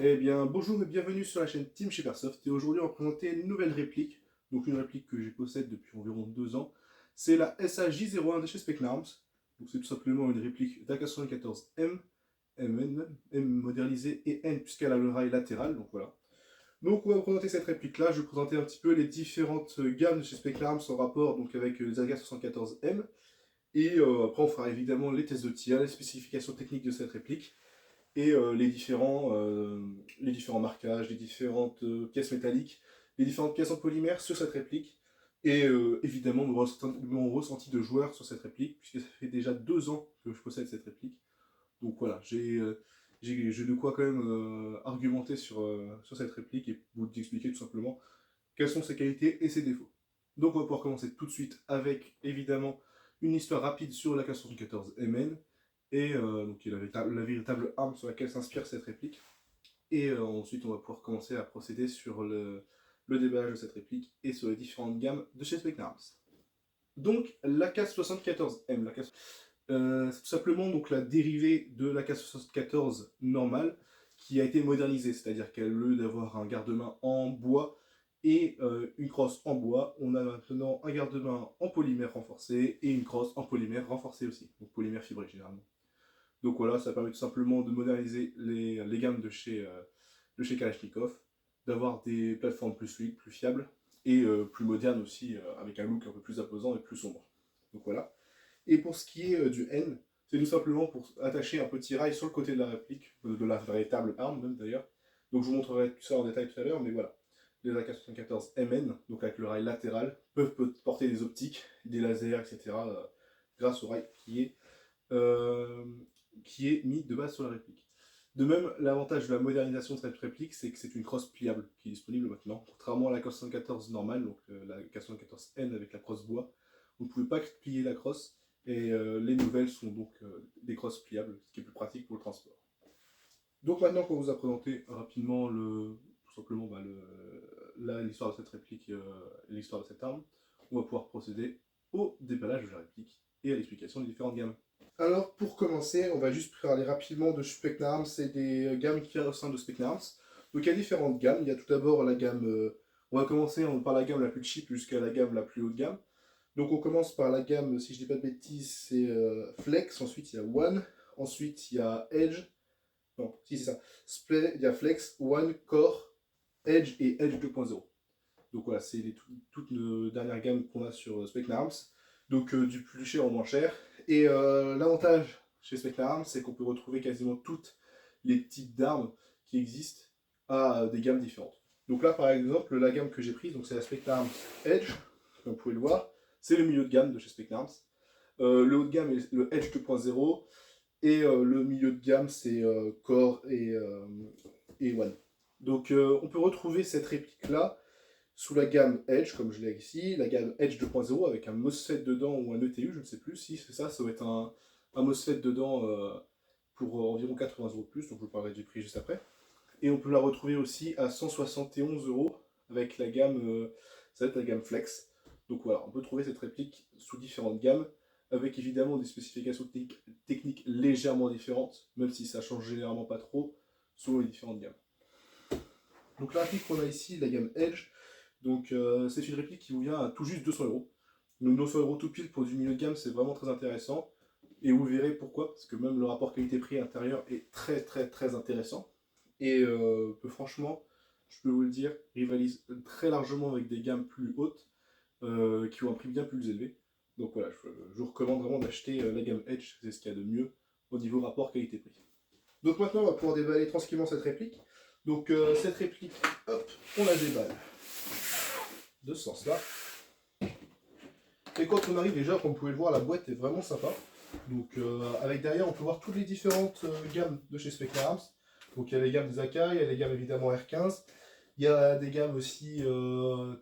Eh bien, bonjour et bienvenue sur la chaîne Team Sheppersoft. Et aujourd'hui, on va présenter une nouvelle réplique. Donc, une réplique que je possède depuis environ 2 ans. C'est la SAJ01 de chez Specnarms. Donc, c'est tout simplement une réplique d'AK74M, M modernisée et N, puisqu'elle a le rail latéral. Donc, voilà. Donc, on va présenter cette réplique-là. Je vais présenter un petit peu les différentes gammes de chez Specnarms en rapport donc, avec les AK74M. Et après, on fera évidemment les tests de tir, les spécifications techniques de cette réplique et les différents marquages, les différentes pièces métalliques, les différentes pièces en polymère sur cette réplique, et évidemment mon ressenti de joueur sur cette réplique, puisque ça fait déjà 2 ans que je possède cette réplique. Donc voilà, j'ai de quoi quand même argumenter sur cette réplique et vous expliquer tout simplement quelles sont ses qualités et ses défauts. Donc on va pouvoir commencer tout de suite avec évidemment une histoire rapide sur la K74 MN, et donc qui est la véritable arme sur laquelle s'inspire cette réplique. Et ensuite on va pouvoir commencer à procéder sur le déballage de cette réplique et sur les différentes gammes de chez Specnarms. Donc l'AK74M, c'est tout simplement donc la dérivée de l'AK74 normale qui a été modernisée, c'est-à-dire qu'au lieu d'avoir un garde-main en bois et une crosse en bois, on a maintenant un garde-main en polymère renforcé et une crosse en polymère renforcée aussi, donc polymère fibré généralement. Donc voilà, ça permet tout simplement de moderniser les gammes de chez Kalachnikov, d'avoir des plateformes plus fluides, plus fiables, et plus modernes aussi, avec un look un peu plus imposant et plus sombre. Donc voilà. Et pour ce qui est du N, c'est tout simplement pour attacher un petit rail sur le côté de la réplique, de la véritable arme même d'ailleurs. Donc je vous montrerai tout ça en détail tout à l'heure, mais voilà. Les AK-74 MN, donc avec le rail latéral, peuvent porter des optiques, des lasers, etc. Grâce au rail euh, qui est mis de base sur la réplique. De même, l'avantage de la modernisation de cette réplique, c'est que c'est une crosse pliable qui est disponible maintenant. Contrairement à la K74 normale, donc la K74N avec la crosse bois, vous ne pouvez pas plier la crosse, et les nouvelles sont donc des crosses pliables, ce qui est plus pratique pour le transport. Donc maintenant qu'on vous a présenté rapidement tout simplement l'histoire de cette réplique et l'histoire de cette arme, on va pouvoir procéder au déballage de la réplique et à l'explication des différentes gammes. Alors, pour commencer, on va juste parler rapidement de Specnarms et des gammes qu'il y a au sein de Specnarms. Donc, il y a différentes gammes. Il y a tout d'abord la gamme. On va commencer par la gamme la plus cheap jusqu'à la gamme la plus haut de gamme. Donc, on commence par la gamme, si je dis pas de bêtises, c'est Flex. Ensuite, il y a One. Ensuite, il y a Edge. Non, si c'est ça. Il y a Flex, One, Core, Edge et Edge 2.0. Donc voilà, c'est toutes les dernières gammes qu'on a sur Specnarms. Donc du plus cher au moins cher. Et l'avantage chez Specnarms, c'est qu'on peut retrouver quasiment toutes les types d'armes qui existent à des gammes différentes. Donc là, par exemple, la gamme que j'ai prise, c'est la Specnarms Edge, comme vous pouvez le voir. C'est le milieu de gamme de chez Specnarms. Le haut de gamme est le Edge 2.0. Et le milieu de gamme, c'est Core et One. Donc on peut retrouver cette réplique-là sous la gamme Edge, comme je l'ai ici, la gamme Edge 2.0 avec un MOSFET dedans ou un ETU, je ne sais plus si c'est ça, ça va être un MOSFET dedans pour environ 80 € de plus, donc je vous parlerai du prix juste après. Et on peut la retrouver aussi à 171 € avec la gamme, ça va être la gamme Flex. Donc voilà, on peut trouver cette réplique sous différentes gammes, avec évidemment des spécifications techniques légèrement différentes, même si ça change généralement pas trop, selon les différentes gammes. Donc la réplique qu'on a ici, la gamme Edge, donc c'est une réplique qui vous vient à tout juste 200 €. Donc 200 € tout pile pour du milieu de gamme, c'est vraiment très intéressant. Et vous verrez pourquoi, parce que même le rapport qualité-prix intérieur est très très très intéressant. Et franchement, je peux vous le dire, rivalise très largement avec des gammes plus hautes, qui ont un prix bien plus élevé. Donc voilà, je vous recommande vraiment d'acheter la gamme Edge, c'est ce qu'il y a de mieux au niveau rapport qualité-prix. Donc maintenant, on va pouvoir déballer tranquillement cette réplique. Donc cette réplique, hop, on la déballe de ce sens-là. Et quand on arrive déjà, comme vous pouvez le voir, la boîte est vraiment sympa. Donc avec derrière, on peut voir toutes les différentes gammes de chez Specnarms. Donc il y a les gammes des AK, il y a les gammes évidemment R15. Il y a des gammes aussi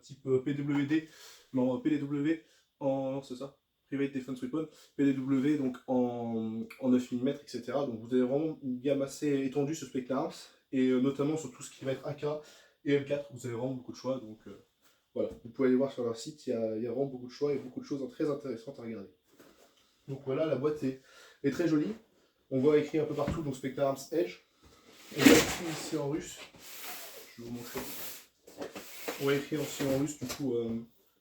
type PWD, non PDW, non c'est ça, Private Defense Weapon, PDW donc en 9 mm, etc. Donc vous avez vraiment une gamme assez étendue sur Specnarms, et notamment sur tout ce qui va être AK et M4, vous avez vraiment beaucoup de choix. Donc voilà, vous pouvez aller voir sur leur site, il y a vraiment beaucoup de choix et beaucoup de choses très intéressantes à regarder. Donc voilà, la boîte est très jolie. On voit écrit un peu partout donc Specnarms Edge. On va écrire ici en russe. Je vais vous montrer. On va écrire aussi en russe du coup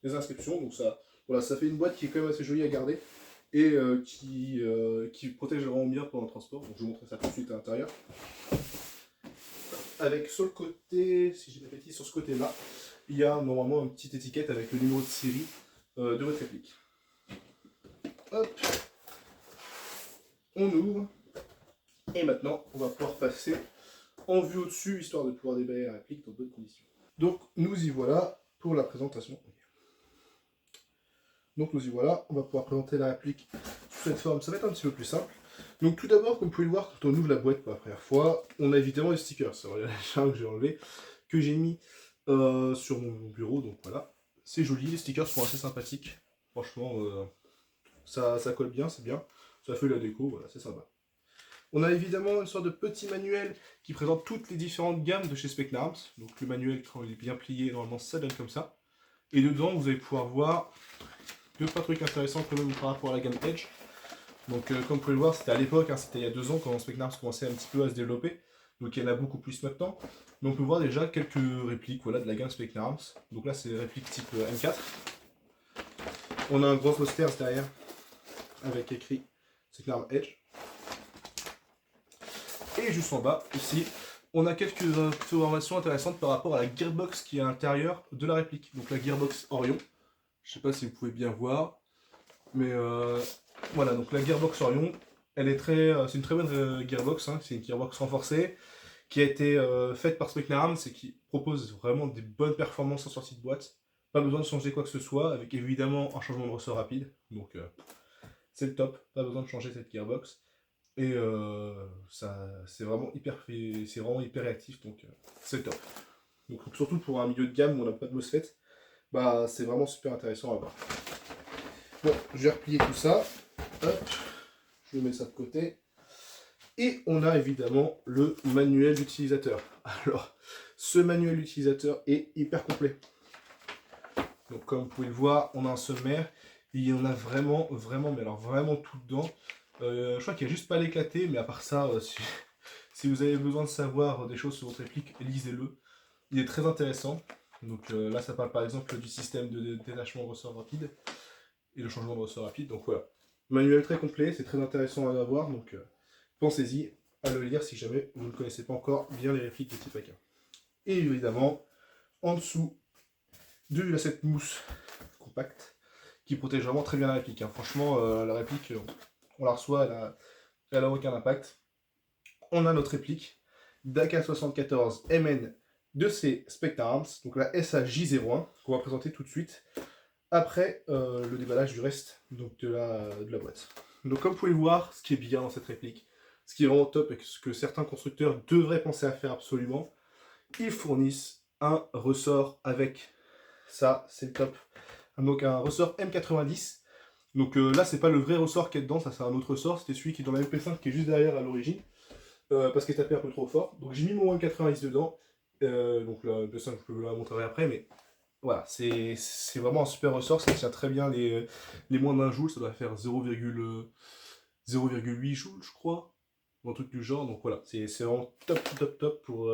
les inscriptions. Donc ça, voilà, ça fait une boîte qui est quand même assez jolie à garder et qui protège vraiment bien pendant le transport. Donc je vais vous montrer ça tout de suite à l'intérieur. Avec sur le côté, si j'ai pas de bêtises, sur ce côté-là, il y a normalement une petite étiquette avec le numéro de série de votre réplique. Hop, on ouvre. Et maintenant, on va pouvoir passer en vue au-dessus, histoire de pouvoir déballer la réplique dans de bonnes conditions. Donc, nous y voilà pour la présentation. Donc, nous y voilà, on va pouvoir présenter la réplique sous cette forme. Ça va être un petit peu plus simple. Donc, tout d'abord, comme vous pouvez le voir, quand on ouvre la boîte pour la première fois, on a évidemment les stickers. Ça, il y a les que j'ai enlevé, que j'ai mis sur mon bureau. Donc, voilà, c'est joli. Les stickers sont assez sympathiques. Franchement, ça colle bien, c'est bien. Ça fait la déco, voilà, c'est sympa. On a évidemment une sorte de petit manuel qui présente toutes les différentes gammes de chez Specnarms. Donc le manuel, quand il est bien plié, normalement ça donne comme ça. Et dedans, vous allez pouvoir voir 2-3 trucs intéressants quand même par rapport à la gamme Edge. Donc comme vous pouvez le voir, c'était à l'époque, hein, c'était il y a 2 ans quand Specnarms commençait un petit peu à se développer. Donc il y en a beaucoup plus maintenant. Mais on peut voir déjà quelques répliques voilà, de la gamme Specnarms. Donc là, c'est des répliques type M4. On a un gros poster derrière avec écrit Specnarms Edge. Et juste en bas, ici, on a quelques informations intéressantes par rapport à la gearbox qui est à l'intérieur de la réplique. Donc la gearbox Orion. Je sais pas si vous pouvez bien voir. Mais voilà, donc la gearbox Orion, elle est c'est une très bonne gearbox. Hein, c'est une gearbox renforcée qui a été faite par Specnarms et qui propose vraiment des bonnes performances en sortie de boîte. Pas besoin de changer quoi que ce soit, avec évidemment un changement de ressort rapide. Donc c'est le top, pas besoin de changer cette gearbox. Et c'est vraiment hyper réactif, donc c'est top. Donc surtout pour un milieu de gamme où on n'a pas de MOSFET, bah c'est vraiment super intéressant à voir. Bon, je vais replier tout ça. Hop, je mets ça de côté. Et on a évidemment le manuel d'utilisateur. Alors, ce manuel d'utilisateur est hyper complet. Donc comme vous pouvez le voir, on a un sommaire. Il y en a vraiment, mais alors vraiment tout dedans. Je crois qu'il n'y a juste pas l'éclaté, mais à part ça, si vous avez besoin de savoir des choses sur votre réplique, lisez-le. Il est très intéressant. Donc là, ça parle par exemple du système de détachement de ressort rapide et le changement de ressort rapide. Donc voilà, manuel très complet, c'est très intéressant à avoir. Donc pensez-y à le lire si jamais vous ne connaissez pas encore bien les répliques de type AK. Et évidemment, en dessous de cette mousse compacte qui protège vraiment très bien la réplique. Hein. Franchement, la réplique, on la reçoit, elle a aucun impact. On a notre réplique d'AK74 MN de ces Specnarms, donc la SAJ01, qu'on va présenter tout de suite, après le déballage du reste donc de la boîte. Donc comme vous pouvez le voir, ce qui est bien dans cette réplique, ce qui est vraiment top et ce que certains constructeurs devraient penser à faire absolument, ils fournissent un ressort avec ça, c'est le top. Donc un ressort M90. Donc là, c'est pas le vrai ressort qui est dedans, ça c'est un autre ressort, c'était celui qui est dans la MP5 qui est juste derrière à l'origine, parce qu'il est tapé un peu trop fort. Donc j'ai mis mon M90 dedans, donc la MP5 je peux vous la montrer après, mais voilà, c'est vraiment un super ressort, ça tient très bien les moins d'un joule, ça doit faire 0,8 joules je crois, ou un truc du genre, donc voilà, c'est vraiment top pour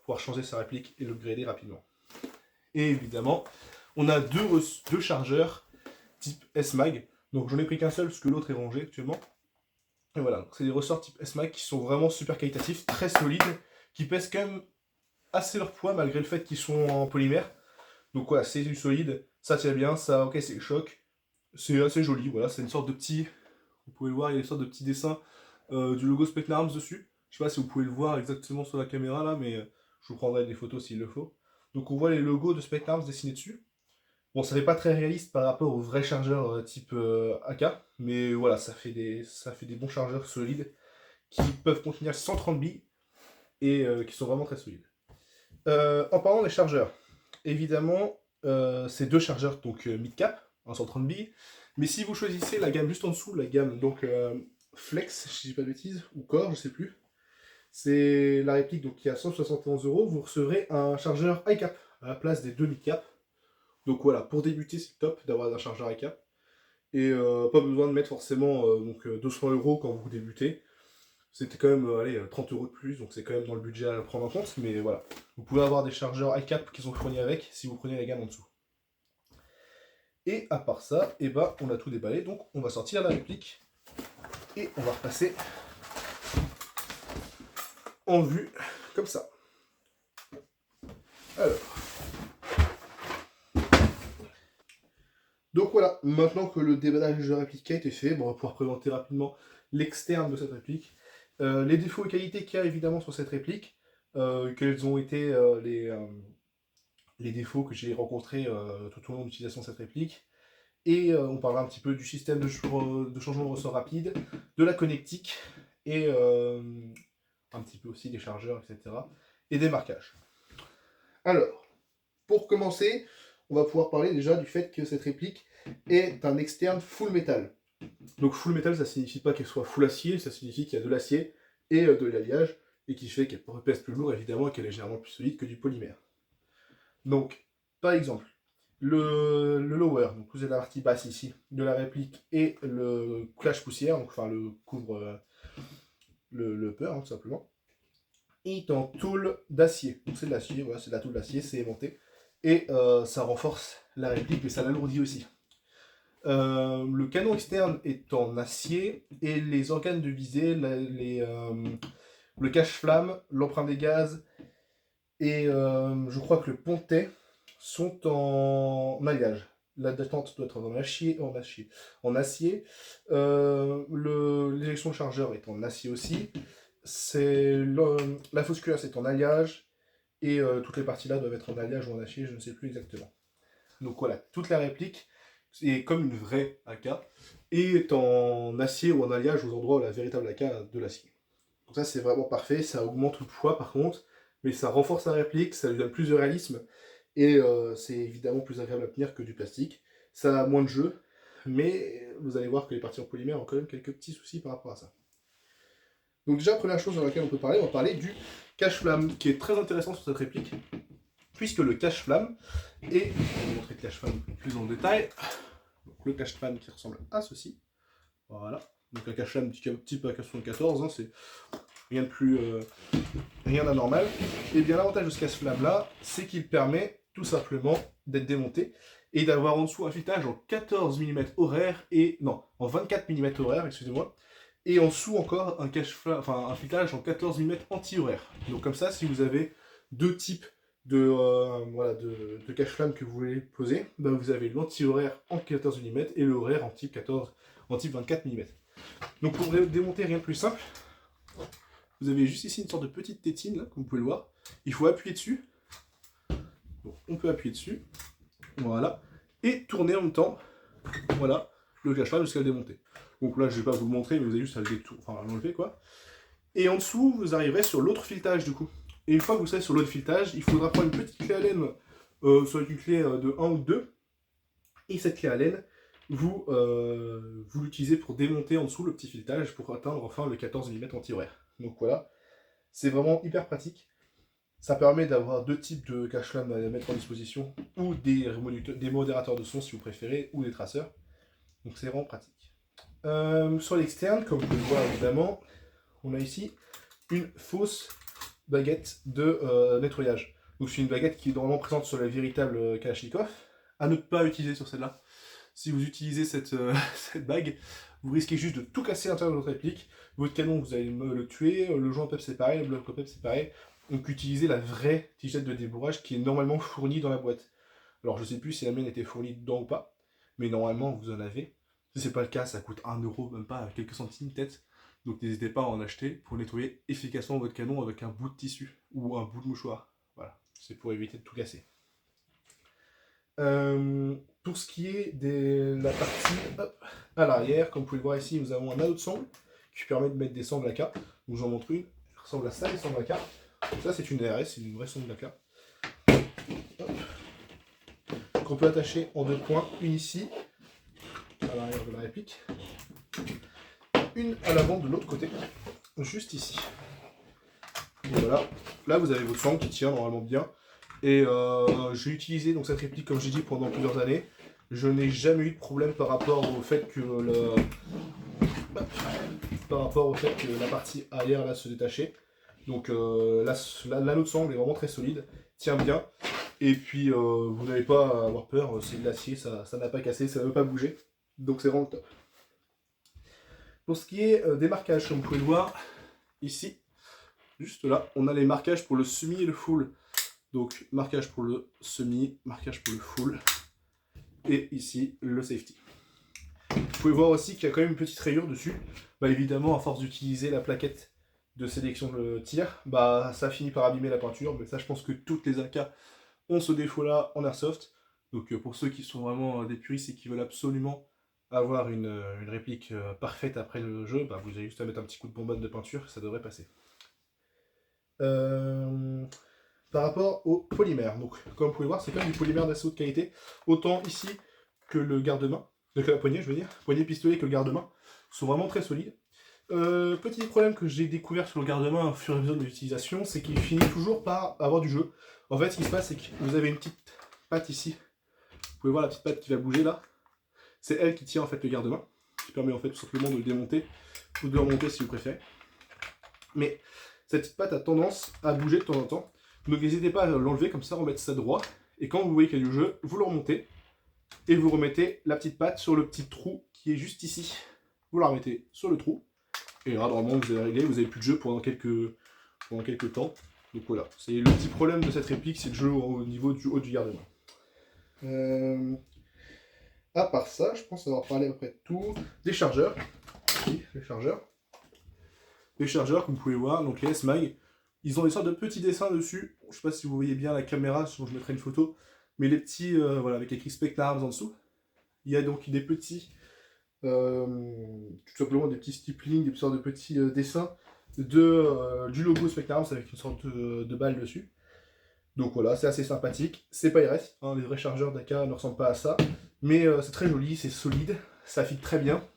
pouvoir changer sa réplique et l'upgrader rapidement. Et évidemment, on a deux chargeurs type S-Mag. Donc j'en ai pris qu'un seul parce que l'autre est rangé actuellement. Et voilà, c'est des ressorts type S-Mag qui sont vraiment super qualitatifs, très solides, qui pèsent quand même assez leur poids malgré le fait qu'ils sont en polymère. Donc voilà, c'est du solide, ça tient bien, ça ok c'est le choc. C'est assez joli, voilà, c'est une sorte de petit... Vous pouvez le voir, il y a une sorte de petit dessin du logo Specnarms dessus. Je sais pas si vous pouvez le voir exactement sur la caméra là, mais je vous prendrai des photos s'il le faut. Donc on voit les logos de Specnarms dessinés dessus. Bon, ça fait pas très réaliste par rapport aux vrais chargeurs type AK, mais voilà, ça fait des bons chargeurs solides qui peuvent contenir 130 billes et qui sont vraiment très solides. En parlant des chargeurs, évidemment, c'est deux chargeurs donc mid-cap, 130 billes, mais si vous choisissez la gamme juste en dessous, la gamme donc Flex, si je dis pas de bêtises, ou Core, je sais plus, c'est la réplique donc qui est à 171 €, vous recevrez un chargeur high cap à la place des deux mid-cap. Donc voilà, pour débuter, c'est top d'avoir un chargeur AK. Et pas besoin de mettre forcément 200 € quand vous débutez. C'était quand même allez, 30 € de plus, donc c'est quand même dans le budget à prendre en compte, mais voilà. Vous pouvez avoir des chargeurs iCap qui sont fournis avec, si vous prenez la gamme en dessous. Et à part ça, eh ben, on a tout déballé, donc on va sortir la réplique, et on va repasser en vue, comme ça. Alors. Donc voilà, maintenant que le déballage de réplique a été fait, bon, on va pouvoir présenter rapidement l'externe de cette réplique. Les défauts et qualités qu'il y a évidemment sur cette réplique, quels ont été les défauts que j'ai rencontrés tout au long de l'utilisation de cette réplique. Et on parlera un petit peu du système de changement de ressort rapide, de la connectique, et un petit peu aussi des chargeurs, etc. Et des marquages. Alors, pour commencer, on va pouvoir parler déjà du fait que cette réplique est un externe full métal. Donc full métal, ça signifie pas qu'elle soit full acier, ça signifie qu'il y a de l'acier et de l'alliage, et qui fait qu'elle pèse plus lourd évidemment et qu'elle est légèrement plus solide que du polymère. Donc, par exemple, le lower, donc vous avez la partie basse ici de la réplique et le cache poussière, donc enfin le couvre le upper tout simplement, est en tôle d'acier. Donc c'est de l'acier, voilà, c'est de la tôle d'acier, c'est aimanté. Et ça renforce la réplique, mais ça l'alourdit aussi. Le canon externe est en acier, et les organes de visée, le cache-flamme, l'emprunt des gaz, et je crois que le pontet sont en alliage. La détente doit être en acier. L'éjection chargeur est en acier aussi. La fausse cuirasse est en alliage. Et toutes les parties là doivent être en alliage ou en acier, je ne sais plus exactement. Donc voilà, toute la réplique est comme une vraie AK et est en acier ou en alliage aux endroits où la véritable AK a de l'acier. Donc ça c'est vraiment parfait, ça augmente le poids par contre, mais ça renforce la réplique, ça lui donne plus de réalisme, et c'est évidemment plus agréable à tenir que du plastique. Ça a moins de jeu, mais vous allez voir que les parties en polymère ont quand même quelques petits soucis par rapport à ça. Donc déjà, première chose dans laquelle on va parler du cache-flamme, qui est très intéressant sur cette réplique, puisque le cache-flamme est, je vais vous montrer le cache-flamme plus en détail, donc le cache-flamme qui ressemble à ceci, voilà, donc un cache-flamme type AK-74, hein, c'est rien de plus, rien d'anormal. Et bien l'avantage de ce cache-flamme là, c'est qu'il permet tout simplement d'être démonté, et d'avoir en dessous un filetage en 14 mm horaire, en 24 mm horaire, excusez-moi, et en dessous encore un filetage en 14 mm anti-horaire. Donc comme ça, si vous avez deux types de cache-flamme que vous voulez poser, ben vous avez l'anti-horaire en 14 mm et le horaire en type 24 mm. Donc pour démonter, rien de plus simple, vous avez juste ici une sorte de petite tétine, là, comme vous pouvez le voir. Il faut appuyer dessus. Donc on peut appuyer dessus, voilà, et tourner en même temps, voilà, le cache-flamme jusqu'à le démonter. Donc là, je ne vais pas vous le montrer, mais vous avez juste à l'enlever, quoi. Et en dessous, vous arriverez sur l'autre filetage, du coup. Et une fois que vous serez sur l'autre filetage, il faudra prendre une petite clé Allen, soit une clé de 1 ou 2. Et cette clé Allen, vous l'utilisez pour démonter en dessous le petit filetage pour atteindre enfin le 14 mm anti-horaire. Donc voilà, c'est vraiment hyper pratique. Ça permet d'avoir deux types de cache-flamme à mettre en disposition, ou des modérateurs de son si vous préférez, ou des traceurs. Donc c'est vraiment pratique. Sur l'externe, comme vous pouvez le voir évidemment, on a ici une fausse baguette de nettoyage. Donc c'est une baguette qui est normalement présente sur la véritable Kalachnikov, à ne pas utiliser sur celle-là. Si vous utilisez cette bague, vous risquez juste de tout casser à l'intérieur de votre réplique. Votre canon, vous allez le tuer, le joint PEP c'est pareil, le bloc PEP c'est pareil. Donc utilisez la vraie tigette de débourrage qui est normalement fournie dans la boîte. Alors je sais plus si la mienne était fournie dedans ou pas, mais normalement vous en avez. Si c'est pas le cas, ça coûte 1 €, même pas quelques centimes peut-être. Donc n'hésitez pas à en acheter pour nettoyer efficacement votre canon avec un bout de tissu ou un bout de mouchoir. Voilà, c'est pour éviter de tout casser. Pour ce qui est de la partie à l'arrière, comme vous pouvez le voir ici, nous avons un anneau de sangle qui permet de mettre des sangles AK. Donc j'en montre une, elle ressemble à ça, les sangles AK. Ça c'est une DRS, c'est une vraie sangle AK. Qu'on peut attacher en deux points, une ici, à l'arrière de la réplique, une à l'avant de l'autre côté, juste ici. Et voilà, là vous avez votre sangle qui tient normalement bien. Et j'ai utilisé donc cette réplique comme j'ai dit pendant plusieurs années. Je n'ai jamais eu de problème par rapport au fait que par rapport au fait que la partie arrière là se détachait. Donc l'anneau de sangle est vraiment très solide, tient bien. Et puis vous n'avez pas à avoir peur, c'est de l'acier, ça n'a pas cassé, ça ne veut pas bouger. Donc c'est vraiment top. Pour ce qui est des marquages, comme vous pouvez le voir, ici, juste là, on a les marquages pour le semi et le full. Donc marquage pour le semi, marquage pour le full. Et ici, le safety. Vous pouvez voir aussi qu'il y a quand même une petite rayure dessus. Bah évidemment, à force d'utiliser la plaquette de sélection de tir, bah ça finit par abîmer la peinture. Mais ça, je pense que toutes les AK ont ce défaut-là en airsoft. Donc pour ceux qui sont vraiment des puristes et qui veulent absolument avoir une réplique parfaite après le jeu, bah, vous avez juste à mettre un petit coup de bonbonne de peinture, ça devrait passer. Par rapport au polymère, donc comme vous pouvez voir, c'est quand même du polymère d'assez haute qualité, autant ici que le garde-main, que la poignée, je veux dire, poignée pistolet que le garde-main, sont vraiment très solides. Petit problème que j'ai découvert sur le garde-main au fur et à mesure de l'utilisation, c'est qu'il finit toujours par avoir du jeu. En fait, ce qui se passe, c'est que vous avez une petite patte ici. Vous pouvez voir la petite patte qui va bouger là. C'est elle qui tient en fait le garde-main, qui permet en fait tout simplement de le démonter ou de le remonter si vous préférez. Mais cette petite patte a tendance à bouger de temps en temps. Donc n'hésitez pas à l'enlever comme ça, remettre ça droit. Et quand vous voyez qu'il y a du jeu, vous le remontez. Et vous remettez la petite patte sur le petit trou qui est juste ici. Vous la remettez sur le trou. Et là, normalement, vous avez réglé, vous n'avez plus de jeu pendant quelques temps. Donc voilà, c'est le petit problème de cette réplique, c'est le jeu au niveau du haut du garde-main. À part ça, je pense avoir parlé à peu près de tout. Des chargeurs. Oui, les chargeurs. Les chargeurs, comme vous pouvez voir, donc les S-Mag, ils ont des sortes de petits dessins dessus. Je ne sais pas si vous voyez bien la caméra, sinon je mettrai une photo. Mais les petits, voilà, avec écrit Specnarms en dessous. Il y a donc des petits, tout simplement des petits stiplings, des sortes de petits dessins du logo Specnarms avec une sorte de balle dessus. Donc voilà, c'est assez sympathique. C'est pas RS, hein, les vrais chargeurs d'AK ne ressemblent pas à ça. Mais c'est très joli, c'est solide, ça fit très bien.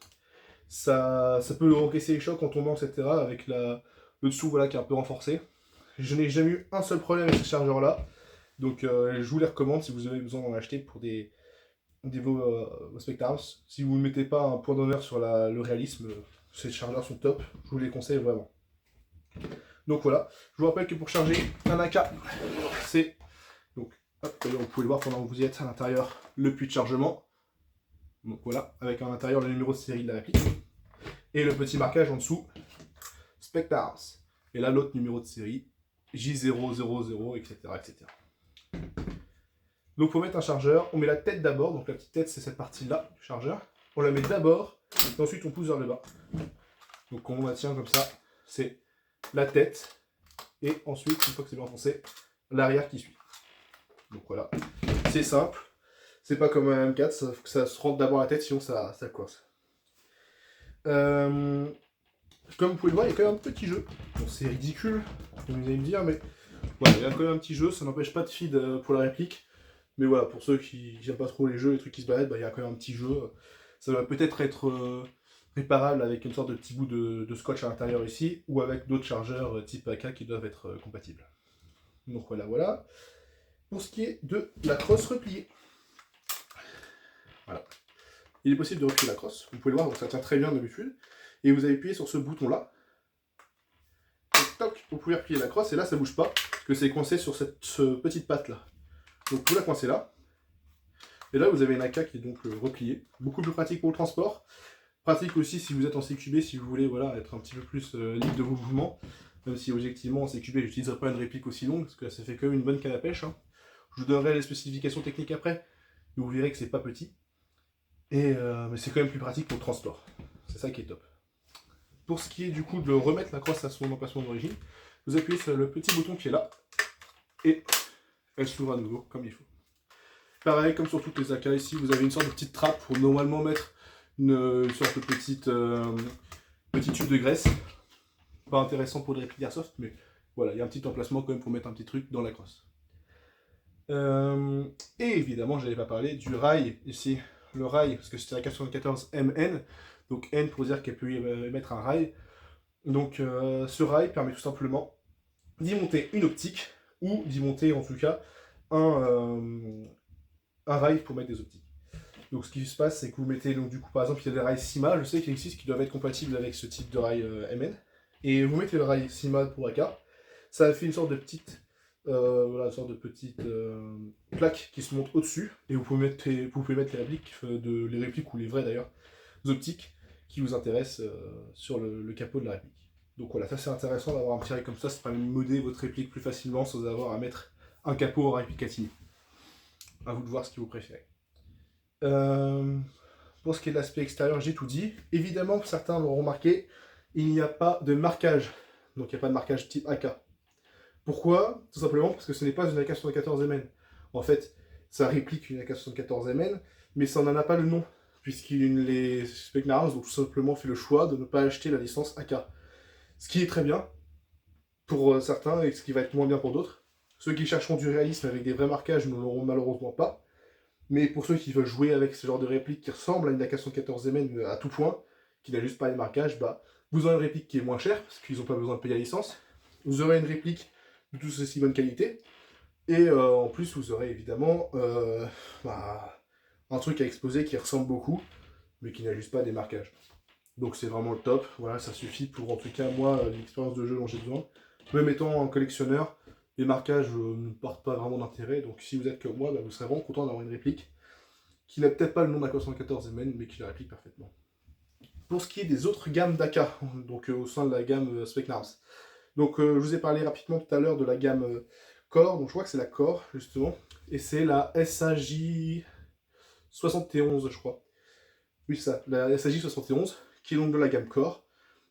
Ça peut encaisser les chocs en tombant, etc. Avec le dessous voilà, qui est un peu renforcé. Je n'ai jamais eu un seul problème avec ce chargeur-là. Donc je vous les recommande si vous avez besoin d'en acheter pour vos Specnarms. Si vous ne mettez pas un point d'honneur sur le réalisme, ces chargeurs sont top. Je vous les conseille vraiment. Donc voilà, je vous rappelle que pour charger un AK, c'est, donc, hop, vous pouvez le voir pendant que vous y êtes à l'intérieur, le puits de chargement. Donc voilà, avec à l'intérieur le numéro de série de la réplique. Et le petit marquage en dessous, Specnarms. Et là, l'autre numéro de série, J000, etc. etc. Donc pour mettre un chargeur, on met la tête d'abord. Donc la petite tête, c'est cette partie-là du chargeur. On la met d'abord, et ensuite on pousse vers le bas. Donc on la tient comme ça, c'est la tête. Et ensuite, une fois que c'est bien enfoncé, l'arrière qui suit. Donc voilà, c'est simple. C'est pas comme un M4, il faut que ça se rentre d'abord la tête, sinon ça coince. Comme vous pouvez le voir, il y a quand même un petit jeu. Bon, c'est ridicule, vous allez me dire, mais voilà, il y a quand même un petit jeu, ça n'empêche pas de feed pour la réplique. Mais voilà, pour ceux qui n'aiment pas trop les jeux, les trucs qui se baladent, bah, il y a quand même un petit jeu. Ça va peut-être être réparable avec une sorte de petit bout de scotch à l'intérieur ici, ou avec d'autres chargeurs type AK qui doivent être compatibles. Donc voilà. Pour ce qui est de la crosse repliée. Voilà. Il est possible de replier la crosse, vous pouvez le voir, donc ça tient très bien d'habitude. Et vous avez appuyé sur ce bouton-là. Et toc, vous pouvez replier la crosse, et là ça bouge pas, parce que c'est coincé sur cette petite patte-là. Donc vous la coincez là. Et là vous avez une AK qui est donc repliée. Beaucoup plus pratique pour le transport. Pratique aussi si vous êtes en CQB, si vous voulez voilà, être un petit peu plus libre de vos mouvements. Même si objectivement en CQB j'utiliserai pas une réplique aussi longue, parce que là ça fait quand même une bonne canne à pêche. Hein. Je vous donnerai les spécifications techniques après, mais vous verrez que c'est pas petit. Mais c'est quand même plus pratique pour le transport. C'est ça qui est top. Pour ce qui est du coup de remettre la crosse à son emplacement d'origine, vous appuyez sur le petit bouton qui est là, et elle s'ouvre à nouveau comme il faut. Pareil, comme sur toutes les AK ici, vous avez une sorte de petite trappe pour normalement mettre une sorte de petit tube de graisse. Pas intéressant pour les répliques d'airsoft, mais voilà, il y a un petit emplacement quand même pour mettre un petit truc dans la crosse. Et évidemment, je n'avais pas parlé du rail ici. Le rail, parce que c'était la 474 MN, donc N pour dire qu'elle peut y mettre un rail. Donc ce rail permet tout simplement d'y monter une optique, ou d'y monter en tout cas un rail pour mettre des optiques. Donc ce qui se passe, c'est que vous mettez, donc du coup par exemple il y a des rails Cima, je sais qu'il existe qui doivent être compatibles avec ce type de rail MN, et vous mettez le rail Cima pour AK, ça fait une sorte de petite, voilà, une sorte de petite plaque qui se monte au-dessus, et vous pouvez mettre les répliques, les répliques ou les vrais d'ailleurs, optiques qui vous intéressent sur le capot de la réplique. Donc voilà, ça c'est intéressant d'avoir un petit rail comme ça permet de modder votre réplique plus facilement sans avoir à mettre un capot en réplique Cassini. À vous de voir ce que vous préférez. Pour ce qui est de l'aspect extérieur, j'ai tout dit. Évidemment, certains l'auront remarqué, il n'y a pas de marquage. Donc il n'y a pas de marquage type AK. Pourquoi? Tout simplement parce que ce n'est pas une AK-74MN. En fait, ça réplique une AK-74MN, mais ça n'en a pas le nom, les Specnarms ont tout simplement fait le choix de ne pas acheter la licence AK. Ce qui est très bien pour certains et ce qui va être moins bien pour d'autres. Ceux qui chercheront du réalisme avec des vrais marquages ne l'auront malheureusement pas. Mais pour ceux qui veulent jouer avec ce genre de réplique qui ressemble à une AK-74MN à tout point, qui n'a juste pas les marquages, bah, vous aurez une réplique qui est moins chère, parce qu'ils n'ont pas besoin de payer la licence. Vous aurez une réplique de tout ceci bonne qualité. Et en plus, vous aurez évidemment un truc à exposer qui ressemble beaucoup, mais qui n'a juste pas des marquages. Donc c'est vraiment le top. Voilà, ça suffit pour, en tout cas, moi, l'expérience de jeu dont j'ai besoin. Même étant un collectionneur, les marquages ne portent pas vraiment d'intérêt. Donc si vous êtes comme moi, bah, vous serez vraiment content d'avoir une réplique qui n'a peut-être pas le nom d'AK-74MN, mais qui la réplique parfaitement. Pour ce qui est des autres gammes d'AK, donc au sein de la gamme Specnarms. Donc je vous ai parlé rapidement tout à l'heure de la gamme Core, donc je crois que c'est la Core, justement. Et c'est la SAJ 71, je crois. Oui, ça, la SAJ 71, qui est donc de la gamme Core.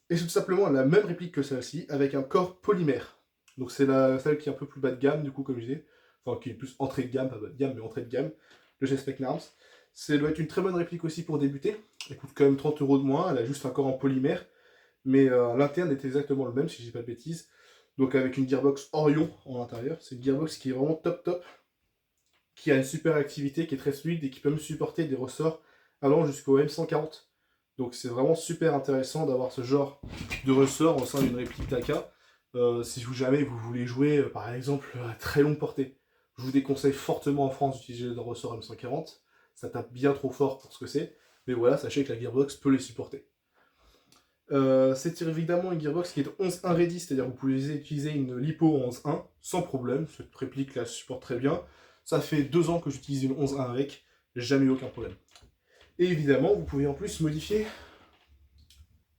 Et c'est tout simplement la même réplique que celle-ci, avec un corps polymère. Donc c'est celle qui est un peu plus bas de gamme, du coup, comme je disais. Enfin, qui est plus entrée de gamme, pas bas de gamme, mais entrée de gamme, de chez Specnarms. Ça doit être une très bonne réplique aussi pour débuter. Elle coûte quand même 30 € de moins, elle a juste un corps en polymère. Mais l'interne est exactement le même, si je dis pas de bêtises. Donc avec une gearbox Orion en l'intérieur. C'est une gearbox qui est vraiment top top, qui a une super activité, qui est très fluide et qui peut me supporter des ressorts allant jusqu'au M140. Donc c'est vraiment super intéressant d'avoir ce genre de ressort au sein d'une réplique d'AK. Si jamais vous voulez jouer par exemple à très longue portée, je vous déconseille fortement en France d'utiliser le ressort M140. Ça tape bien trop fort pour ce que c'est. Mais voilà, sachez que la gearbox peut les supporter. C'est évidemment une gearbox qui est 11.1 ready, c'est-à-dire que vous pouvez utiliser une lipo 11.1 sans problème. Cette réplique la supporte très bien. Ça fait 2 ans que j'utilise une 11.1 avec, jamais eu aucun problème. Et évidemment, vous pouvez en plus modifier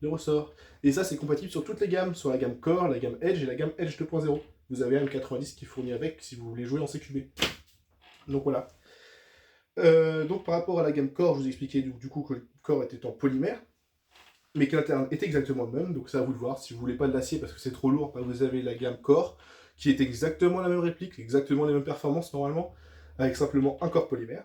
les ressorts. Et ça, c'est compatible sur toutes les gammes, sur la gamme Core, la gamme Edge et la gamme Edge 2.0. Vous avez un M90 qui est fourni avec si vous voulez jouer en CQB. Donc voilà. Donc par rapport à la gamme Core, je vous ai expliqué du coup que le Core était en polymère, mais que l'interne est exactement le même. Donc c'est à vous de voir. Si vous voulez pas de l'acier parce que c'est trop lourd, bah, vous avez la gamme Core qui est exactement la même réplique, exactement les mêmes performances normalement, avec simplement un corps polymère.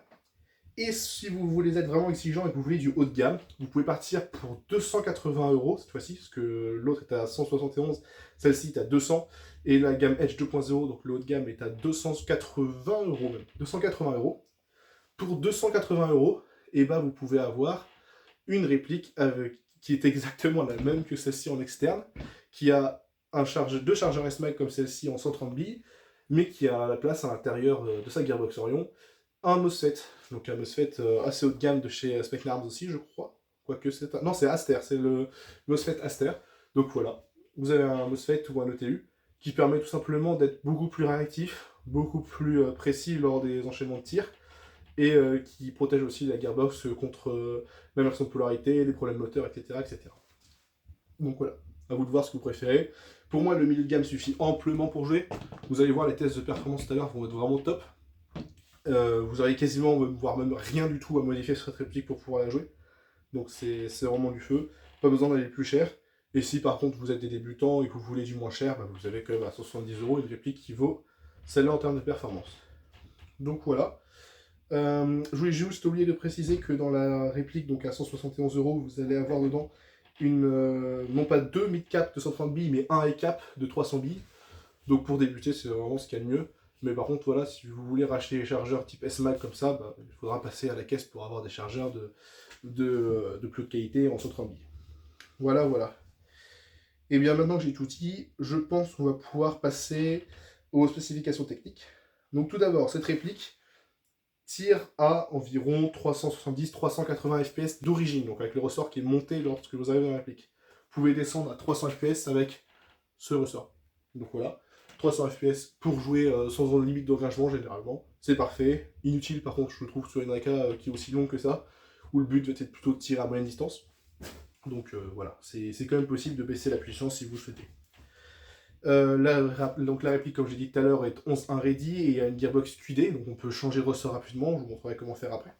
Et si vous voulez être vraiment exigeant et que vous voulez du haut de gamme, vous pouvez partir pour 280 € cette fois-ci, parce que l'autre est à 171, celle-ci est à 200, et la gamme Edge 2.0, donc le haut de gamme, est à 280 € même. 280 €. Pour 280 €, et bah vous pouvez avoir une réplique qui est exactement la même que celle-ci en externe, qui a deux chargeurs S-Mag comme celle-ci en 130 billes, mais qui a la place à l'intérieur de sa Gearbox Orion, un MOSFET, donc un MOSFET assez haut de gamme de chez Specnarms aussi, je crois. Quoique c'est non, c'est Aster, c'est le MOSFET Aster. Donc voilà, vous avez un MOSFET ou un ETU qui permet tout simplement d'être beaucoup plus réactif, beaucoup plus précis lors des enchaînements de tir, et qui protège aussi la gearbox contre l'inversion de polarité, les problèmes moteurs, etc., etc. Donc voilà, à vous de voir ce que vous préférez. Pour moi, le milieu de gamme suffit amplement pour jouer. Vous allez voir, les tests de performance tout à l'heure vont être vraiment top. Vous aurez quasiment, voire même rien du tout à modifier sur cette réplique pour pouvoir la jouer. Donc c'est vraiment du feu. Pas besoin d'aller plus cher. Et si par contre vous êtes des débutants et que vous voulez du moins cher, bah, vous avez quand même à 170 € une réplique qui vaut celle-là en termes de performance. Donc voilà. Je voulais juste oublier de préciser que dans la réplique, donc à 171 €, vous allez avoir dedans non pas deux mid-cap de 130 billes, mais un high-cap de 300 billes. Donc pour débuter, c'est vraiment ce qu'il y a de mieux. Mais par contre, voilà, si vous voulez racheter les chargeurs type S-Mag comme ça, bah, il faudra passer à la caisse pour avoir des chargeurs de plus de qualité en 130 billes. Voilà, voilà. Et bien maintenant que j'ai tout dit, je pense qu'on va pouvoir passer aux spécifications techniques. Donc tout d'abord, cette réplique, tire à environ 370-380 fps d'origine, donc avec le ressort qui est monté lorsque vous arrivez dans la réplique. Vous pouvez descendre à 300 fps avec ce ressort. Donc voilà, 300 fps pour jouer sans limite d'engagement généralement, c'est parfait. Inutile par contre je le trouve sur une AK qui est aussi longue que ça, où le but va être plutôt de tirer à moyenne distance. Donc voilà, c'est quand même possible de baisser la puissance si vous le souhaitez. Donc la réplique, comme j'ai dit tout à l'heure, est 11.1 ready et il y a une gearbox QD, donc on peut changer de ressort rapidement, je vous montrerai comment faire après.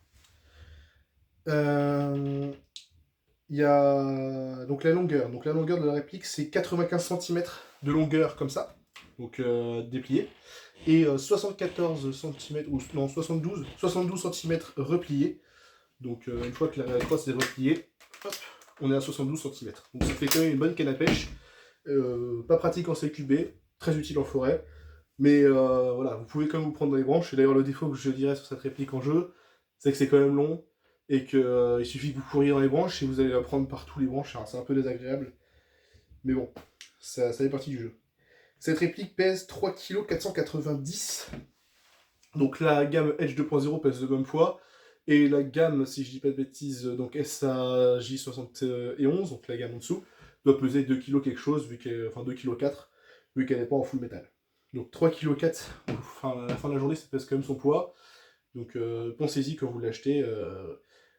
Il y a donc la longueur. Donc la longueur de la réplique, c'est 95 cm de longueur comme ça, donc déplié, et 74 cm, ou non 72 cm replié. Donc une fois que la crosse est repliée, hop, on est à 72 cm. Donc ça fait quand même une bonne canne à pêche. Pas pratique en CQB, très utile en forêt, mais voilà, vous pouvez quand même vous prendre dans les branches. Et d'ailleurs le défaut que je dirais sur cette réplique en jeu, c'est que c'est quand même long, et qu'il suffit que vous couriez dans les branches et vous allez la prendre par tous les branches. C'est un peu désagréable, mais bon, ça fait partie du jeu. Cette réplique pèse 3,490 kg, donc la gamme Edge 2.0 pèse de même poids, et la gamme, si je dis pas de bêtises, donc SAJ71, donc la gamme en dessous, doit peser 2 kg quelque chose, enfin 2,4 kg, vu qu'elle n'est pas en full métal. Donc 3,4 kg, enfin, à la fin de la journée, ça pèse quand même son poids. Donc pensez-y quand vous l'achetez,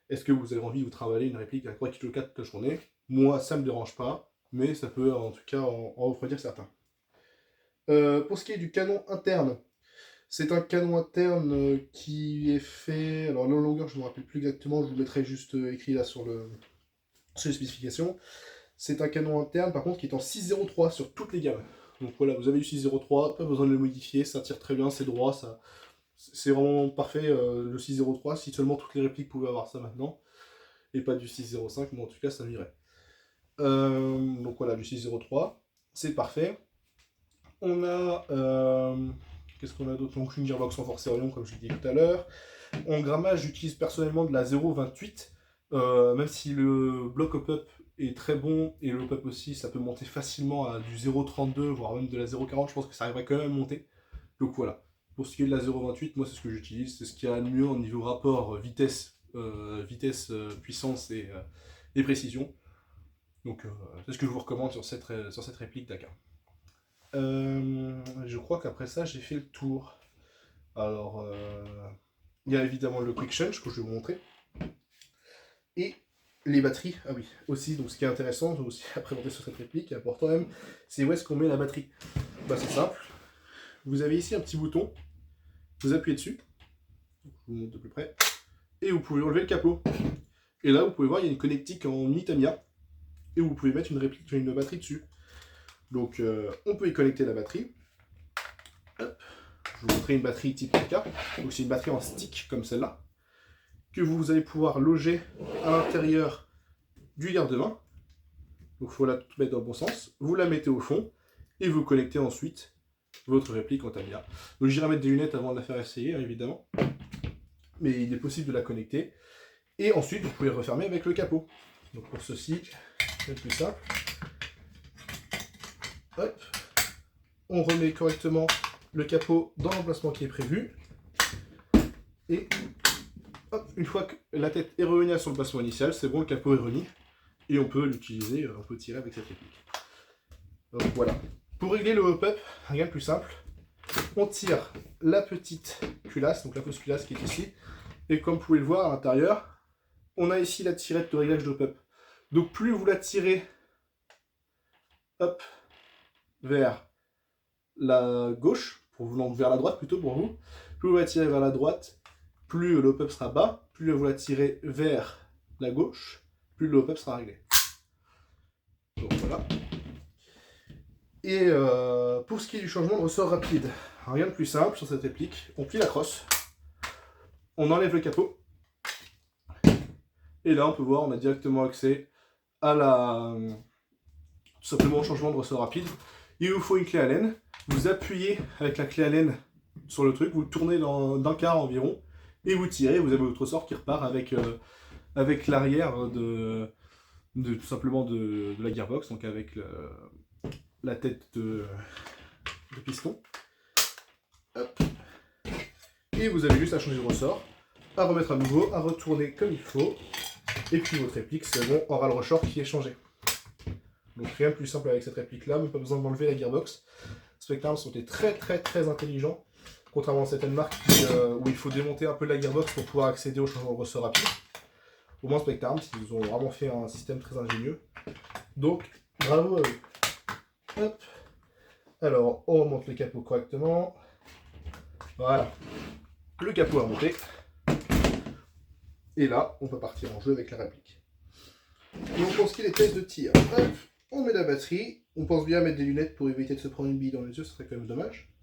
est-ce que vous avez envie de vous trimballer une réplique à 3,4 kg toute la journée? Moi, ça me dérange pas, mais ça peut en tout cas en refroidir certains. Pour ce qui est du canon interne, c'est un canon interne qui est fait... Alors la longueur, je ne me rappelle plus exactement, je vous mettrai juste écrit là sur les spécifications. C'est un canon interne, par contre, qui est en 6.03 sur toutes les gammes. Donc voilà, vous avez du 6.03, pas besoin de le modifier, ça tire très bien, c'est droit, c'est vraiment parfait le 6.03, si seulement toutes les répliques pouvaient avoir ça maintenant, et pas du 6.05, mais en tout cas ça m'irait. Donc voilà, du 6.03, c'est parfait. On a... qu'est-ce qu'on a d'autre? Donc une gearbox en force Orion, comme je l'ai dit tout à l'heure. En grammage, j'utilise personnellement de la 0.28, même si le bloc hop-up est très bon, et le hop-up aussi, ça peut monter facilement à du 0.32, voire même de la 0.40, je pense que ça arriverait quand même à monter. Donc voilà, pour ce qui est de la 0.28, moi c'est ce que j'utilise, c'est ce qui a le mieux au niveau rapport vitesse, puissance et précision. Donc c'est ce que je vous recommande sur cette réplique d'AK. Je crois qu'après ça, j'ai fait le tour. Alors, il y a évidemment le Quick Change que je vais vous montrer. Et les batteries, ah oui, aussi, donc ce qui est intéressant, aussi à présenter sur cette réplique, important même, c'est où est-ce qu'on met la batterie. Bah c'est simple, vous avez ici un petit bouton, vous appuyez dessus, je vous montre de plus près, et vous pouvez enlever le capot. Et là, vous pouvez voir, il y a une connectique en mini Tamiya, et vous pouvez mettre une batterie dessus. Donc, on peut y connecter la batterie. Hop. Je vous montrer une batterie type AK, donc c'est une batterie en stick comme celle-là, que vous allez pouvoir loger à l'intérieur du garde-main. Donc il faut la mettre dans le bon sens, vous la mettez au fond, et vous connectez ensuite votre réplique en Tamiya. Donc j'irai mettre des lunettes avant de la faire essayer, hein, évidemment, mais il est possible de la connecter, et ensuite vous pouvez refermer avec le capot. Donc pour ceci, c'est le plus simple. Hop, on remet correctement le capot dans l'emplacement qui est prévu, et hop, une fois que la tête est revenue sur le placement initial, c'est bon, le capot est remis, et on peut l'utiliser, on peut tirer avec cette réplique. Donc voilà. Pour régler le hop-up, rien de plus simple, on tire la petite culasse, donc la fausse culasse qui est ici, et comme vous pouvez le voir à l'intérieur, on a ici la tirette de réglage de hop-up. Donc plus vous la tirez, hop, vers la gauche, vers la droite plutôt pour vous, plus vous la tirez vers la droite, plus le hop-up sera bas, plus vous la tirez vers la gauche, plus le hop-up sera réglé. Donc voilà. Et pour ce qui est du changement de ressort rapide, rien de plus simple sur cette réplique, on plie la crosse, on enlève le capot, et là on peut voir, on a directement accès à tout simplement au changement de ressort rapide. Il vous faut une clé Allen, vous appuyez avec la clé Allen sur le truc, vous tournez d'un quart environ, et vous tirez, vous avez votre ressort qui repart avec l'arrière tout simplement de la gearbox, donc avec la tête de piston. Hop. Et vous avez juste à changer de ressort. à remettre à nouveau, à retourner comme il faut. Et puis votre réplique, c'est bon, aura le ressort qui est changé. Donc rien de plus simple avec cette réplique-là, même pas besoin d'enlever la gearbox. Specnarms sont été très intelligents, contrairement à certaines marques où il faut démonter un peu la gearbox pour pouvoir accéder au changement de ressort rapide. Au moins Specnarms, ils ont vraiment fait un système très ingénieux. Donc, bravo à eux. Hop. Alors, on remonte le capot correctement. Voilà. Le capot est remonté. Et là, on peut partir en jeu avec la réplique. Donc pour ce qui est des tests de tir, hop, on met la batterie. On pense bien à mettre des lunettes pour éviter de se prendre une bille dans les yeux, ce serait quand même dommage.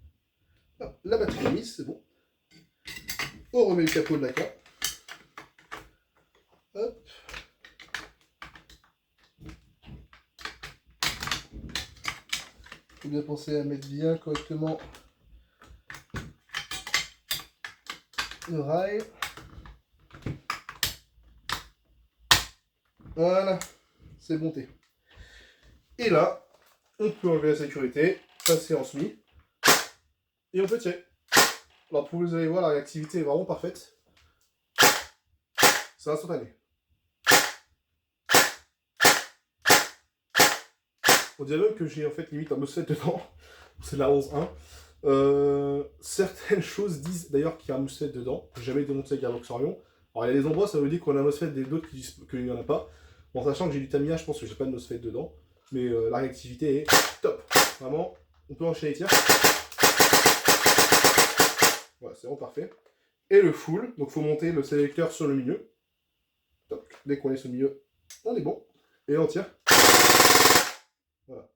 Hop, la batterie est mise, c'est bon. On remet le capot de la cape. Hop. Il faut bien penser à mettre bien correctement le rail. Voilà, c'est monté. Et là, on peut enlever la sécurité, passer en semi, et on peut tirer. Alors pour vous allez voir, la réactivité est vraiment parfaite. C'est instantané. On dirait même que j'ai en fait limite un MOSFET dedans. C'est la 11.1. Certaines choses disent d'ailleurs qu'il y a un MOSFET dedans. J'ai jamais démonté la Gearbox Orion. Alors il y a des endroits, ça veut dire qu'on a un MOSFET, et d'autres qui disent qu'il n'y en a pas. Bon, sachant que j'ai du Tamiya, je pense que j'ai pas de MOSFET dedans. Mais la réactivité est top. Vraiment, on peut enchaîner les tirs. Voilà, c'est vraiment parfait. Et le full, donc il faut monter le sélecteur sur le milieu. Top. Dès qu'on est sur le milieu, on est bon. Et on tire. Voilà.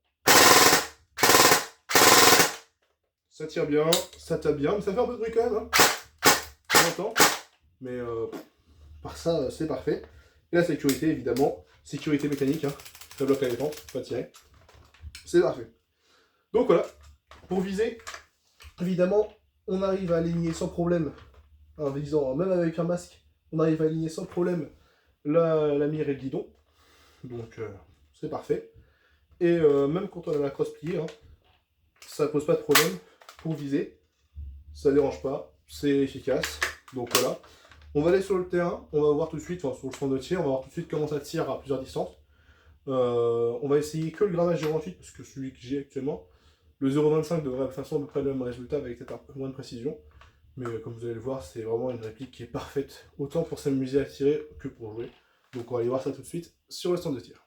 Ça tire bien, ça tape bien, mais ça fait un peu de bruit quand même. Hein. On entend. Mais par ça, c'est parfait. Et la sécurité, évidemment. Sécurité mécanique. Hein. Ça bloque la détente, pas tirer. C'est parfait. Donc voilà. Pour viser, évidemment, on arrive à aligner sans problème. En visant, même avec un masque, on arrive à aligner sans problème la mire et le guidon. Donc c'est parfait. Et même quand on a la crosse pliée, hein, ça pose pas de problème pour viser. Ça dérange pas, c'est efficace. Donc voilà. On va aller sur le terrain, on va voir tout de suite, enfin sur le stand de tir, on va voir tout de suite comment ça tire à plusieurs distances. On va essayer que le grammage 0,28 parce que celui que j'ai actuellement. Le 0,25 devrait de toute façon à peu près le même résultat avec peut-être un peu moins de précision. Mais comme vous allez le voir, c'est vraiment une réplique qui est parfaite, autant pour s'amuser à tirer que pour jouer. Donc on va aller voir ça tout de suite sur le stand de tir.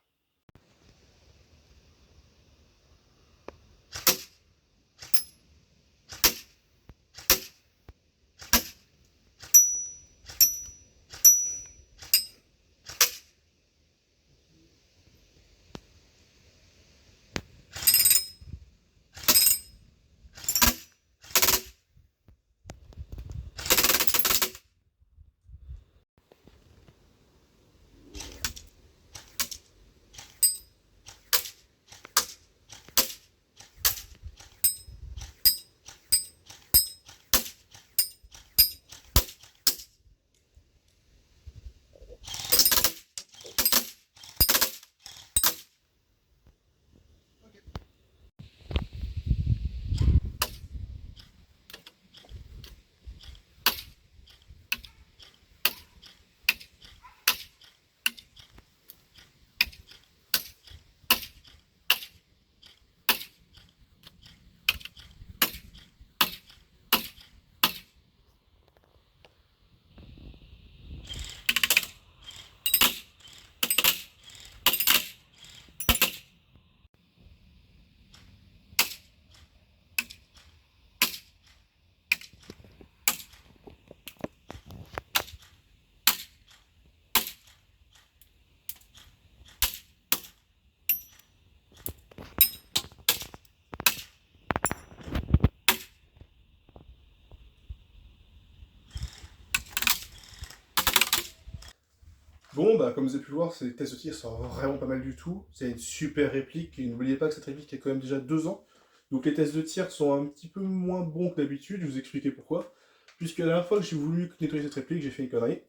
Bon, bah, comme vous avez pu le voir, ces tests de tir sont vraiment pas mal du tout. C'est une super réplique, et n'oubliez pas que cette réplique a quand même déjà 2 ans. Donc les tests de tir sont un petit peu moins bons que d'habitude, je vais vous expliquer pourquoi. Puisque la dernière fois que j'ai voulu nettoyer cette réplique, j'ai fait une connerie.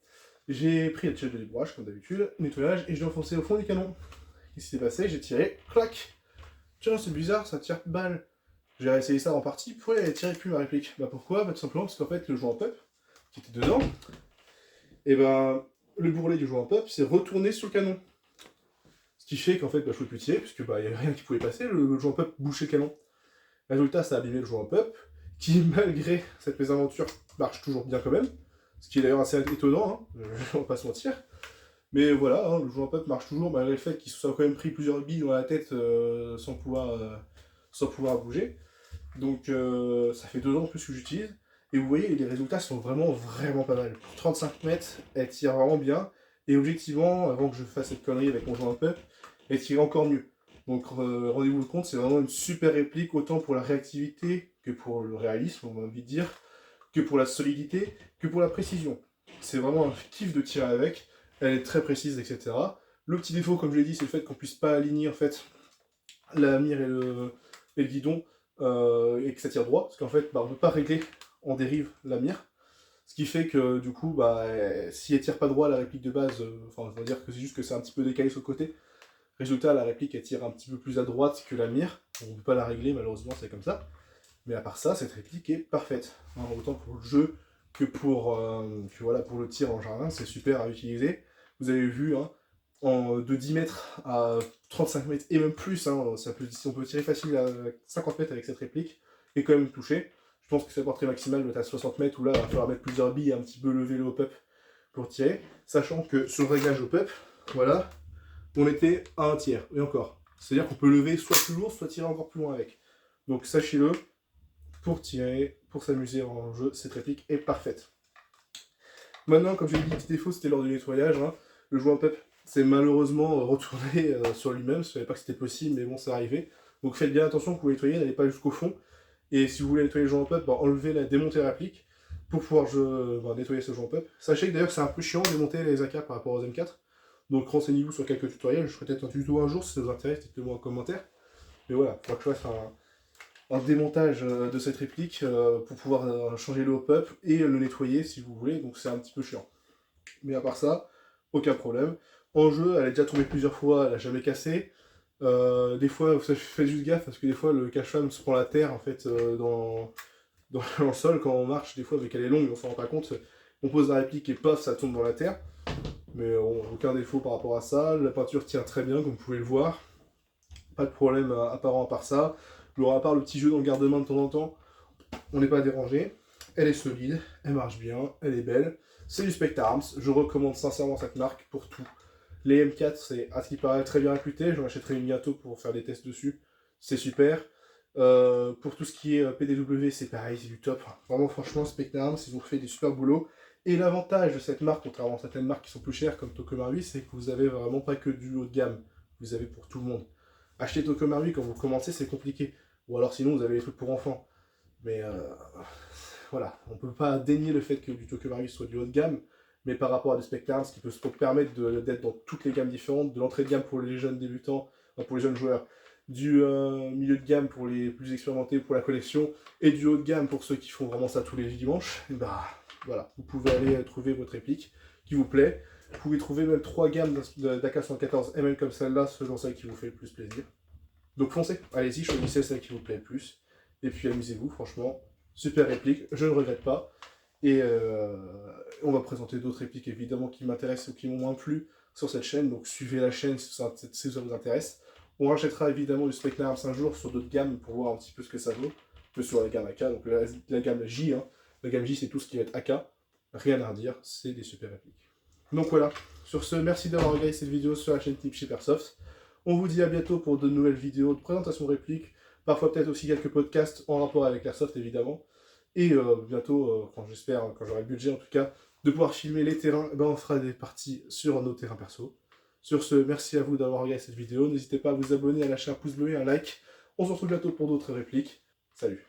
J'ai pris la tige de débrage, comme d'habitude, nettoyage, et je l'ai enfoncé au fond du canon. Qu'est-ce qui s'est passé? J'ai tiré, clac! Tiens, c'est bizarre, ça tire balle. J'ai réessayé ça en partie, pourquoi elle tirait plus ma réplique? Bah pourquoi? Bah tout simplement parce qu'en fait, le joueur en pup, qui était dedans, et ben le bourrelet du joueur en pop s'est retourné sur le canon. Ce qui fait qu'en fait, je ne pouvais plus tirer, puisque il n'y avait rien qui pouvait passer, le joueur en pop bouchait le canon. Résultat, ça a abîmé le joueur en pop, qui malgré cette mésaventure marche toujours bien quand même, ce qui est d'ailleurs assez étonnant, hein, on va pas se mentir. Mais voilà, hein, le joueur en pop marche toujours malgré le fait qu'il se soit quand même pris plusieurs billes dans la tête sans pouvoir bouger. Donc ça fait 2 ans en plus que j'utilise. Et vous voyez, les résultats sont vraiment pas mal. Pour 35 mètres, elle tire vraiment bien. Et objectivement, avant que je fasse cette connerie avec mon joueur en pop, elle tire encore mieux. Donc rendez-vous compte, c'est vraiment une super réplique, autant pour la réactivité que pour le réalisme, on a envie de dire, que pour la solidité, que pour la précision. C'est vraiment un kiff de tirer avec. Elle est très précise, etc. Le petit défaut, comme je l'ai dit, c'est le fait qu'on puisse pas aligner en fait la mire et le guidon et que ça tire droit, parce qu'en fait, on ne peut pas régler en dérive la mire, ce qui fait que du coup, si elle tire pas droit, la réplique de base, on va dire que c'est juste que c'est un petit peu décalé sur le côté. Résultat, la réplique elle tire un petit peu plus à droite que la mire, on ne peut pas la régler, malheureusement, c'est comme ça. Mais à part ça, cette réplique est parfaite, hein, autant pour le jeu que pour le tir en jardin, c'est super à utiliser. Vous avez vu, hein, de 10 mètres à 35 mètres et même plus, hein, on peut tirer facile à 50 mètres avec cette réplique et quand même toucher. Je pense que sa portée maximale doit être à 60 mètres où là il va falloir mettre plusieurs billes et un petit peu lever le hop-up pour tirer. Sachant que sur le réglage hop-up, voilà, on était à 1/3 et encore. C'est-à-dire qu'on peut lever soit plus lourd, soit tirer encore plus loin avec. Donc sachez-le, pour tirer, pour s'amuser en jeu, cette réplique est parfaite. Maintenant, comme j'ai dit, le petit défaut c'était lors du nettoyage, hein, le joueur hop-up s'est malheureusement retourné sur lui-même, je savais pas que c'était possible, mais bon, c'est arrivé. Donc faites bien attention quand vous nettoyez, n'allez pas jusqu'au fond. Et si vous voulez nettoyer le joueur hop-up, enlevez démontez la réplique pour pouvoir nettoyer ce joueur hop-up. Sachez que d'ailleurs c'est un peu chiant de démonter les AK par rapport aux M4. Donc renseignez-vous sur quelques tutoriels, je ferai peut-être un tuto un jour si ça vous intéresse, dites-le moi en commentaire. Mais voilà, il faudra que je fasse un démontage de cette réplique pour pouvoir changer le hop-up et le nettoyer si vous voulez, donc c'est un petit peu chiant. Mais à part ça, aucun problème. En jeu, elle est déjà tombée plusieurs fois, elle n'a jamais cassé. Des fois, faites juste gaffe parce que des fois le cache-flamme se prend la terre en fait dans le sol quand on marche, des fois, vu qu'elle est longue, on s'en rend pas compte, on pose la réplique et paf, ça tombe dans la terre. Mais aucun défaut par rapport à ça. La peinture tient très bien, comme vous pouvez le voir. Pas de problème apparent à part ça. Alors, à part le petit jeu dans le garde-main de temps en temps, on n'est pas dérangé. Elle est solide, elle marche bien, elle est belle. C'est du Spectre Arms. Je recommande sincèrement cette marque pour tout. Les M4, c'est à ce qui paraît très bien réputé. J'en achèterai une bientôt pour faire des tests dessus. C'est super. Pour tout ce qui est PDW, c'est pareil, c'est du top. Vraiment, franchement, Spectre Arms, ils ont fait des super boulots. Et l'avantage de cette marque, contrairement à certaines marques qui sont plus chères comme Tokomaru, c'est que vous avez vraiment pas que du haut de gamme. Vous avez pour tout le monde. Acheter Tokomaru quand vous commencez, c'est compliqué. Ou alors sinon, vous avez les trucs pour enfants. Mais voilà, on peut pas dénier le fait que du Tokomaru soit du haut de gamme. Mais par rapport à des Spectre Arms qui peut se permettre d'être dans toutes les gammes différentes, de l'entrée de gamme pour les jeunes débutants, pour les jeunes joueurs, du milieu de gamme pour les plus expérimentés pour la collection, et du haut de gamme pour ceux qui font vraiment ça tous les dimanches, et voilà, vous pouvez aller trouver votre réplique qui vous plaît. Vous pouvez trouver même 3 gammes d'AK-114 MM comme celle-là, selon celle qui vous fait le plus plaisir. Donc foncez, allez-y, choisissez celle qui vous plaît le plus, et puis amusez-vous, franchement, super réplique, je ne regrette pas. Et on va présenter d'autres répliques évidemment qui m'intéressent ou qui m'ont moins plu sur cette chaîne, donc suivez la chaîne si ça vous intéresse. On rachètera évidemment du Spectre Arms un jour sur d'autres gammes pour voir un petit peu ce que ça vaut, que sur la gamme AK, donc la gamme J, hein. La gamme J c'est tout ce qui va être AK, rien à redire, c'est des super répliques. Donc voilà, sur ce, merci d'avoir regardé cette vidéo sur la chaîne Team Ship Airsoft. On vous dit à bientôt pour de nouvelles vidéos de présentation de répliques, parfois peut-être aussi quelques podcasts en rapport avec l'Airsoft évidemment. Et bientôt, j'espère, quand j'aurai le budget en tout cas, de pouvoir filmer les terrains, on fera des parties sur nos terrains perso. Sur ce, merci à vous d'avoir regardé cette vidéo. N'hésitez pas à vous abonner, à lâcher un pouce bleu et un like. On se retrouve bientôt pour d'autres répliques. Salut!